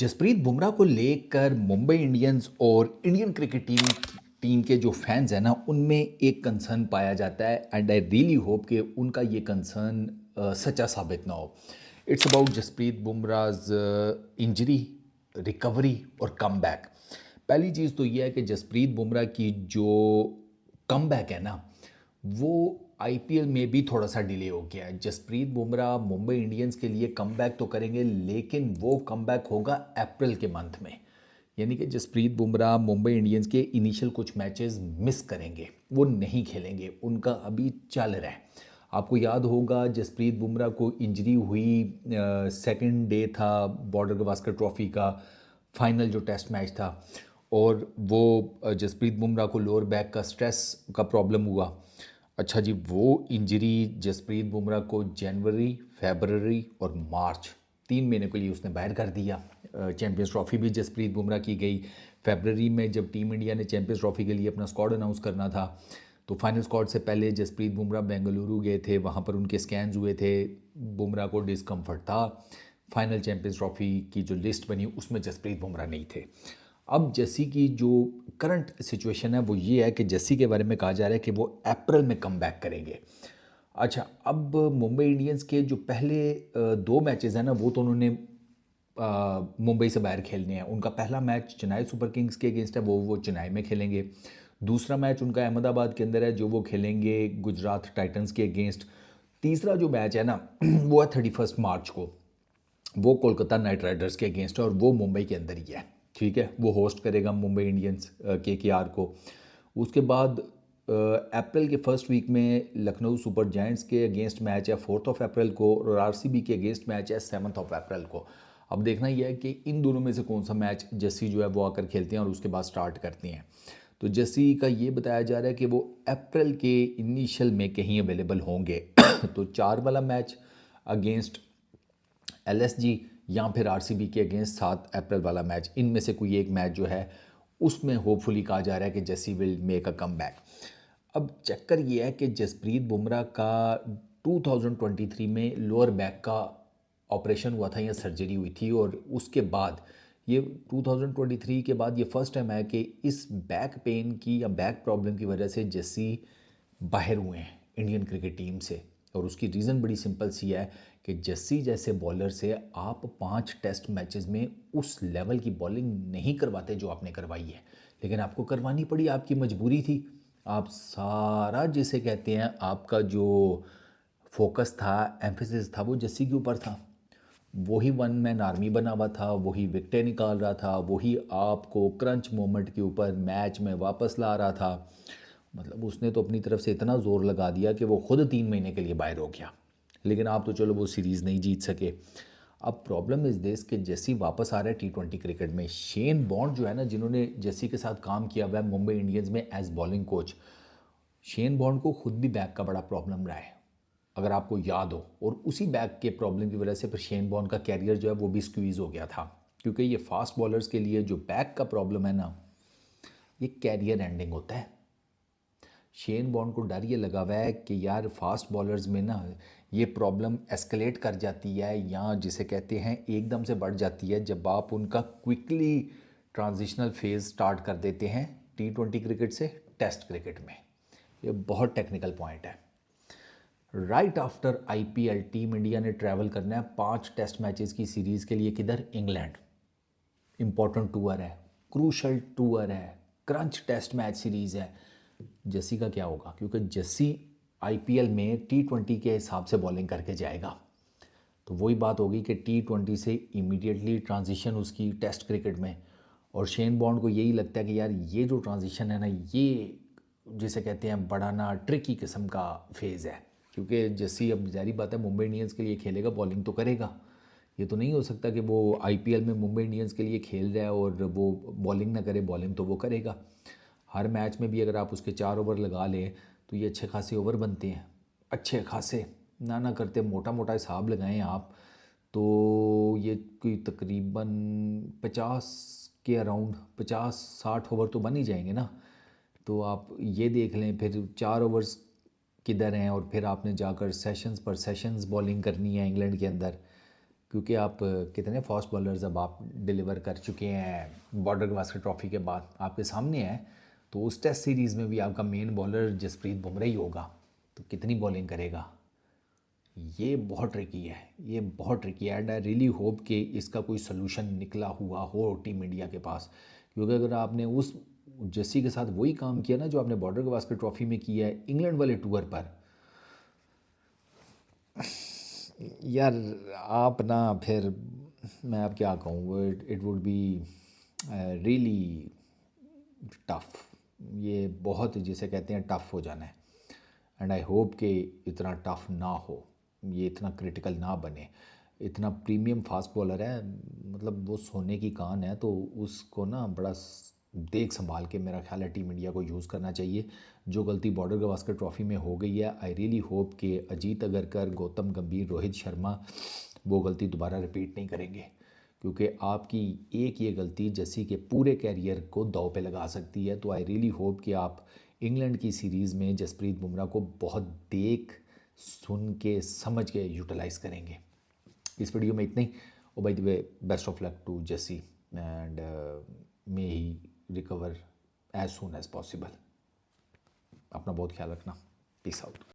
जसप्रीत बुमराह को लेकर मुंबई इंडियंस और इंडियन क्रिकेट टीम टीम के जो फैंस हैं ना उनमें एक कंसर्न पाया जाता है एंड आई रियली होप कि उनका ये कंसर्न सच्चा साबित ना हो। It's about Jasprit Bumrah injury, recovery और कम बैक। पहली चीज़ तो ये है कि जसप्रीत बुमराह की जो कम बैक है ना वो आईपीएल में भी थोड़ा सा डिले हो गया है। जसप्रीत बुमराह मुंबई इंडियंस के लिए कम बैक तो करेंगे लेकिन वो कम बैक होगा अप्रैल के मंथ में। यानी कि जसप्रीत बुमराह मुंबई इंडियंस के इनिशियल कुछ मैचेस मिस करेंगे, वो नहीं खेलेंगे, उनका अभी चल रहा है। आपको याद होगा जसप्रीत बुमराह को इंजरी हुई, सेकंड डे था बॉर्डर गवास्कर ट्रॉफी का फाइनल जो टेस्ट मैच था, और वो जसप्रीत बुमराह को लोअर बैक का स्ट्रेस का प्रॉब्लम हुआ। अच्छा जी, वो इंजरी जसप्रीत बुमराह को जनवरी, फरवरी और मार्च 3 महीने के लिए उसने बाहर कर दिया। चैम्पियंस ट्रॉफी भी जसप्रीत बुमराह की गई। फरवरी में जब टीम इंडिया ने चैम्पियंस ट्रॉफी के लिए अपना स्क्वाड अनाउंस करना था तो फाइनल स्क्वाड से पहले जसप्रीत बुमराह बेंगलुरु गए थे, वहाँ पर उनके स्कैन्स हुए थे, बुमराह को डिस्कम्फर्ट था। फाइनल चैम्पियंस ट्रॉफी की जो लिस्ट बनी उसमें जसप्रीत बुमराह नहीं थे। अब जस्सी की जो करंट सिचुएशन है वो ये है कि जस्सी के बारे में कहा जा रहा है कि वो अप्रैल में कम बैक करेंगे। अच्छा, अब मुंबई इंडियंस के जो पहले 2 मैचेस हैं ना वो तो उन्होंने मुंबई से बाहर खेलने हैं। उनका पहला मैच चेन्नई सुपर किंग्स के अगेंस्ट है, वो चेन्नई में खेलेंगे। दूसरा मैच उनका अहमदाबाद के अंदर है जो वो खेलेंगे गुजरात टाइटंस के अगेंस्ट। तीसरा जो मैच है ना वो है 31 मार्च को, वो कोलकाता नाइट राइडर्स के अगेंस्ट है और वो मुंबई के अंदर ही है। ठीक है, वो होस्ट करेगा मुंबई इंडियंस केकेआर को। उसके बाद अप्रैल के फर्स्ट वीक में लखनऊ सुपर जायंट्स के अगेंस्ट मैच है 4 अप्रैल को, और आरसीबी के अगेंस्ट मैच है 7 अप्रैल को। अब देखना यह है कि इन दोनों में से कौन सा मैच जस्सी जो है वो आकर खेलते हैं और उसके बाद स्टार्ट करते हैं। तो जस्सी का ये बताया जा रहा है कि वो अप्रैल के इनिशियल में कहीं अवेलेबल होंगे। तो 4 वाला मैच अगेंस्ट एलएसजी या फिर आरसीबी के अगेंस्ट 7 अप्रैल वाला मैच, इनमें से कोई एक मैच जो है उसमें होपफुली कहा जा रहा है कि Jassi will make a come back. अब चक्कर ये है कि जसप्रीत बुमराह का 2023 में लोअर बैक का ऑपरेशन हुआ था या सर्जरी हुई थी, और उसके बाद ये 2023 के बाद ये फर्स्ट टाइम है कि इस बैक पेन की या बैक प्रॉब्लम की वजह से जस्सी बाहर हुए हैं इंडियन क्रिकेट टीम से। और उसकी रीज़न बड़ी सिंपल सी है कि जस्सी जैसे बॉलर से आप 5 टेस्ट मैचेस में उस लेवल की बॉलिंग नहीं करवाते जो आपने करवाई है, लेकिन आपको करवानी पड़ी, आपकी मजबूरी थी। आप सारा जिसे कहते हैं आपका जो फोकस था, एम्फेसिस था, वो जस्सी के ऊपर था। वही वन मैन आर्मी बना हुआ था, वही विकेटें निकाल रहा था, वही आपको क्रंच मोमेंट के ऊपर मैच में वापस ला रहा था। मतलब उसने तो अपनी तरफ से इतना ज़ोर लगा दिया कि वो खुद 3 महीने के लिए बाहर हो गया। लेकिन आप तो चलो वो सीरीज़ नहीं जीत सके। अब प्रॉब्लम इस देश के जैसी वापस आ रहा है टी20 क्रिकेट में। शेन बॉन्ड जो है ना, जिन्होंने जैसी के साथ काम किया हुआ है मुंबई इंडियंस में as bowling coach, Shane Bond को खुद भी बैक का बड़ा प्रॉब्लम रहा है, अगर आपको याद हो। और उसी बैक के प्रॉब्लम की वजह से फिर शेन बॉन्ड का कैरियर जो है वो भी स्क्वीज़ हो गया था, क्योंकि ये फास्ट बॉलर्स के लिए जो बैक का प्रॉब्लम है ना, ये कैरियर एंडिंग होता है। शेन बॉन्ड को डर ये लगा हुआ है कि यार फास्ट बॉलर्स में ना ये प्रॉब्लम एस्केलेट कर जाती है, या जिसे कहते हैं एकदम से बढ़ जाती है जब आप उनका क्विकली ट्रांजिशनल फेज़ स्टार्ट कर देते हैं टी20 क्रिकेट से टेस्ट क्रिकेट में। ये बहुत टेक्निकल पॉइंट है। Right after IPL team India ने ट्रैवल करना है 5 टेस्ट मैचेस की सीरीज़ के लिए, किधर? इंग्लैंड। इंपॉर्टेंट टूर है, क्रूशल टूर है, क्रंच टेस्ट मैच सीरीज़ है। जस्सी का क्या होगा? क्योंकि जस्सी आईपीएल में टी20 के हिसाब से बॉलिंग करके जाएगा। तो वही बात होगी कि टी20 से इमीडिएटली ट्रांजिशन उसकी टेस्ट क्रिकेट में। और शेन बॉन्ड को यही लगता है कि यार ये जो ट्रांजिशन है ना, ये जिसे कहते हैं बड़ा ना ट्रिकी किस्म का फेज़ है। क्योंकि जैसी अब जारी बात है मुंबई इंडियंस के लिए खेलेगा, बॉलिंग तो करेगा। ये तो नहीं हो सकता कि वो आईपीएल में मुंबई इंडियंस के लिए खेल रहा है और वो बॉलिंग ना करे, बॉलिंग तो वो करेगा। हर मैच में भी अगर आप उसके 4 ओवर लगा लें तो ये अच्छे खासे ओवर बनते हैं, अच्छे खासे ना करते मोटा मोटा हिसाब लगाएं आप, तो ये कोई तकरीबन 50 के अराउंड 50-60 ओवर तो बन ही जाएंगे ना। तो आप ये देख लें फिर 4 ओवर्स किधर हैं, और फिर आपने जाकर सेशंस पर सेशंस बॉलिंग करनी है इंग्लैंड के अंदर। क्योंकि आप कितने फास्ट बॉलर्स अब आप डिलीवर कर चुके हैं बॉर्डर गवास्कर ट्रॉफी के बाद, आपके सामने है। तो उस टेस्ट सीरीज़ में भी आपका मेन बॉलर जसप्रीत बुमराह ही होगा, तो कितनी बॉलिंग करेगा, ये बहुत ट्रिकी है, ये बहुत ट्रिकी है। एंड आई रियली होप कि इसका कोई सोल्यूशन निकला हुआ हो टीम इंडिया के पास, क्योंकि अगर आपने उस जस्सी के साथ वही काम किया ना जो आपने बॉर्डर गवास्कर ट्रॉफी में किया है इंग्लैंड वाले टूर पर, यार आप ना फिर, मैं अब क्या कहूँ, it would be really tough. ये बहुत, जिसे कहते हैं, टफ हो जाना है। एंड आई होप कि इतना टफ ना हो, ये इतना क्रिटिकल ना बने। इतना प्रीमियम फास्ट बॉलर है, मतलब वो सोने की कान है, तो उसको ना बड़ा देख संभाल के मेरा ख्याल है टीम इंडिया को यूज़ करना चाहिए। जो गलती बॉर्डर गवास्कर ट्रॉफी में हो गई है, आई रियली होप कि अजीत अगरकर, गौतम गंभीर, रोहित शर्मा वो गलती दोबारा रिपीट नहीं करेंगे, क्योंकि आपकी एक ये गलती जैसी कि पूरे कैरियर को दांव पे लगा सकती है। तो आई रियली होप कि आप इंग्लैंड की सीरीज़ में जसप्रीत बुमराह को बहुत देख सुन के समझ के यूटिलाइज़ करेंगे। इस वीडियो में इतना ही। और by the way, best of luck to Jesse and may he recover as soon as possible. अपना बहुत ख्याल रखना। Peace out.